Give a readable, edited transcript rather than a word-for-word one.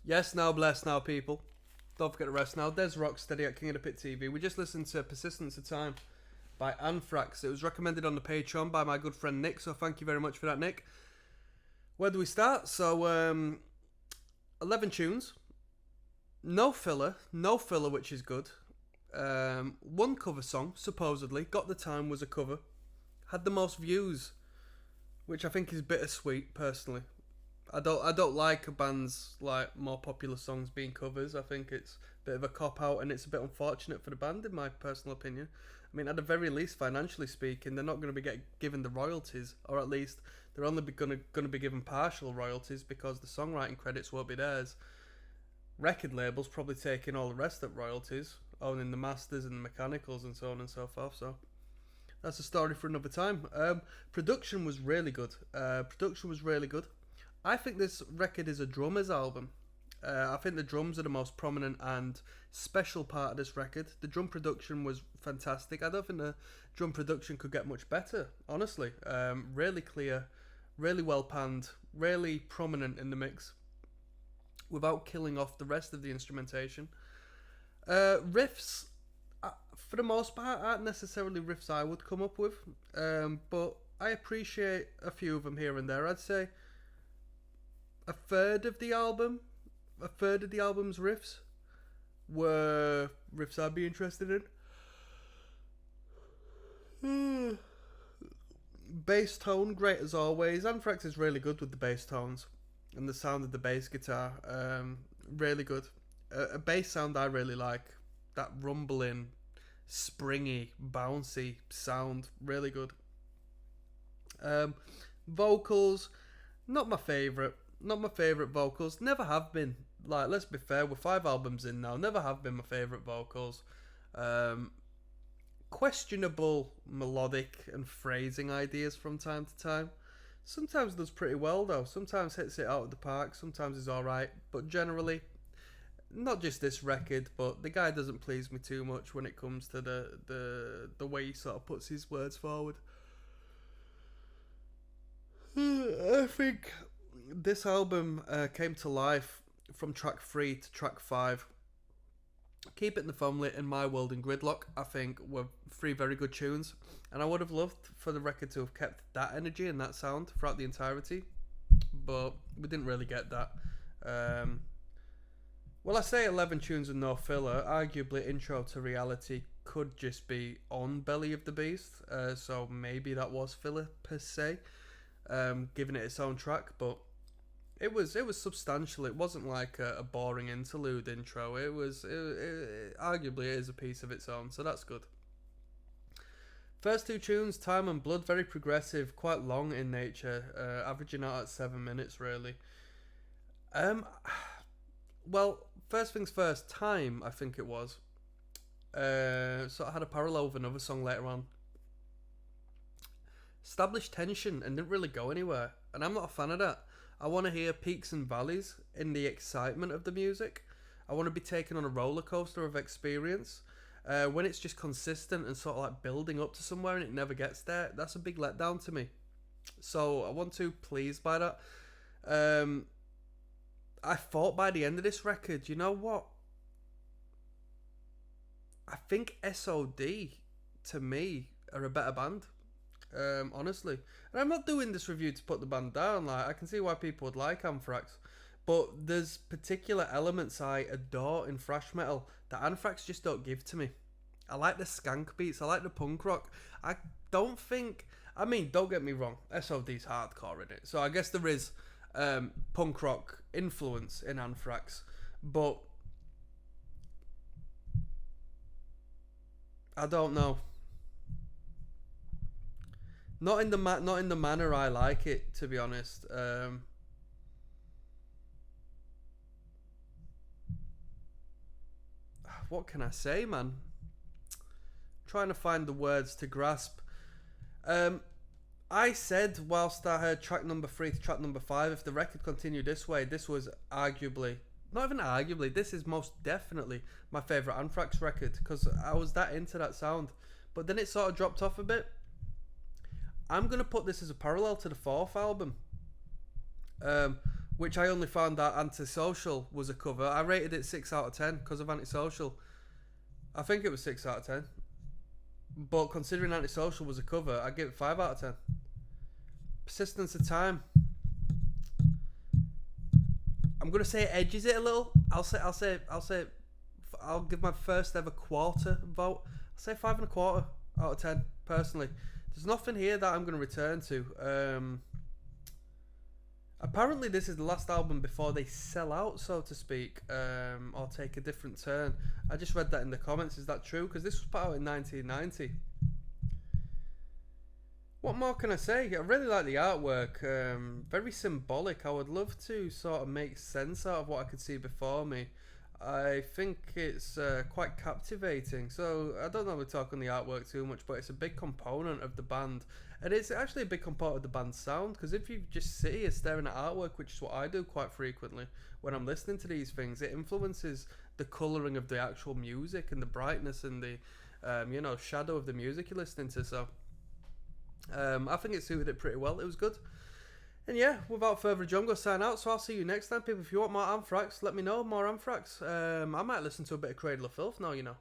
Yes, now bless now, people. Don't forget to rest now. There's ROCKSTEADY at KOTP TV. We just listened to Persistence of Time by Anthrax. It was recommended on the Patreon by my good friend Nick, so thank you very much for that, Nick. Where do we start? So, 11 tunes. No filler, which is good. One cover song, supposedly. Got the Time was a cover. Had the most views, which I think is bittersweet, personally. I don't like a band's like more popular songs being covers. I think it's a bit of a cop out, and it's a bit unfortunate for the band, in my personal opinion. I mean, at the very least, financially speaking, they're not going to be given the royalties, or at least they're only going to be given partial royalties because the songwriting credits won't be theirs. Record labels probably taking all the rest of royalties, owning the masters and the mechanicals and so on and so forth. So that's a story for another time. Production was really good. I think this record is a drummers album. I think the drums are the most prominent and special part of this record. The drum production was fantastic. I don't think the drum production could get much better, honestly. Really clear, really well panned, really prominent in the mix, without killing off the rest of the instrumentation. Riffs, for the most part, aren't necessarily riffs I would come up with, but I appreciate a few of them here and there. I'd say a third of the album's riffs were riffs I'd be interested in. Bass tone, great as always. Anthrax is really good with the bass tones and the sound of the bass guitar. Really good. A bass sound I really like. That rumbling, springy, bouncy sound. Really good. Vocals, not my favourite. Not my favourite vocals. Never have been. Like, let's be fair, we're 5 albums in now. Never have been my favourite vocals. Questionable melodic and phrasing ideas from time to time. Sometimes does pretty well though. Sometimes hits it out of the park. Sometimes is alright. But generally, not just this record, but the guy doesn't please me too much when it comes to the way he sort of puts his words forward. I think this album came to life from track 3 to track 5. Keep It in the Family and My World in Gridlock, I think, were 3 very good tunes, and I would have loved for the record to have kept that energy and that sound throughout the entirety, but we didn't really get that. Well, I say 11 tunes and no filler. Arguably, Intro to Reality could just be on Belly of the Beast, so maybe that was filler per se, giving it its own track, but it was substantial. It wasn't like a boring interlude intro. It arguably it is a piece of its own, so that's good. First 2 tunes, Time and Blood, very progressive, quite long in nature, averaging out at 7 minutes really. Well, first things first, Time, I think it was. So I had a parallel with another song later on. Established tension and didn't really go anywhere, and I'm not a fan of that. I want to hear peaks and valleys in the excitement of the music. I want to be taken on a roller coaster of experience. When it's just consistent and sort of like building up to somewhere and it never gets there, that's a big letdown to me. So I want to pleased by that. I thought by the end of this record, you know what? I think SOD, to me, are a better band. Honestly, and I'm not doing this review to put the band down. Like, I can see why people would like Anthrax, but there's particular elements I adore in thrash metal that Anthrax just don't give to me. I like the skank beats, I like the punk rock. I don't get me wrong, SOD's hardcore in it, so I guess there is punk rock influence in Anthrax, but I don't know. Not in the manner I like it, to be honest. What can I say, man? Trying to find the words to grasp. I said whilst I heard track number 3 to track number 5, if the record continued this way, this was arguably, not even arguably, this is most definitely my favourite Anthrax record, because I was that into that sound. But then it sort of dropped off a bit. I'm going to put this as a parallel to the 4th album. which I only found out Antisocial was a cover. I rated it 6 out of 10 because of Antisocial. I think it was 6 out of 10. But considering Antisocial was a cover, I give it 5 out of 10. Persistence of Time. I'm gonna say it edges it a little. I'll give my first ever quarter vote. I'll say 5.25 out of 10. Personally, there's nothing here that I'm gonna return to. Apparently, this is the last album before they sell out, so to speak, or take a different turn. I just read that in the comments. Is that true? Because this was put out in 1990. What more can I say? I really like the artwork. Very symbolic. I would love to sort of make sense out of what I could see before me. I think it's quite captivating. So I don't normally talk on the artwork too much, but it's a big component of the band. And it's actually a big component of the band's sound, because if you just sit here staring at artwork, which is what I do quite frequently when I'm listening to these things, it influences the colouring of the actual music and the brightness and the shadow of the music you're listening to. So I think it suited it pretty well. It was good. And yeah, without further ado, I'm going to sign out. So I'll see you next time, people. If you want more Anthrax, let me know. More Anthrax. I might listen to a bit of Cradle of Filth now, you know.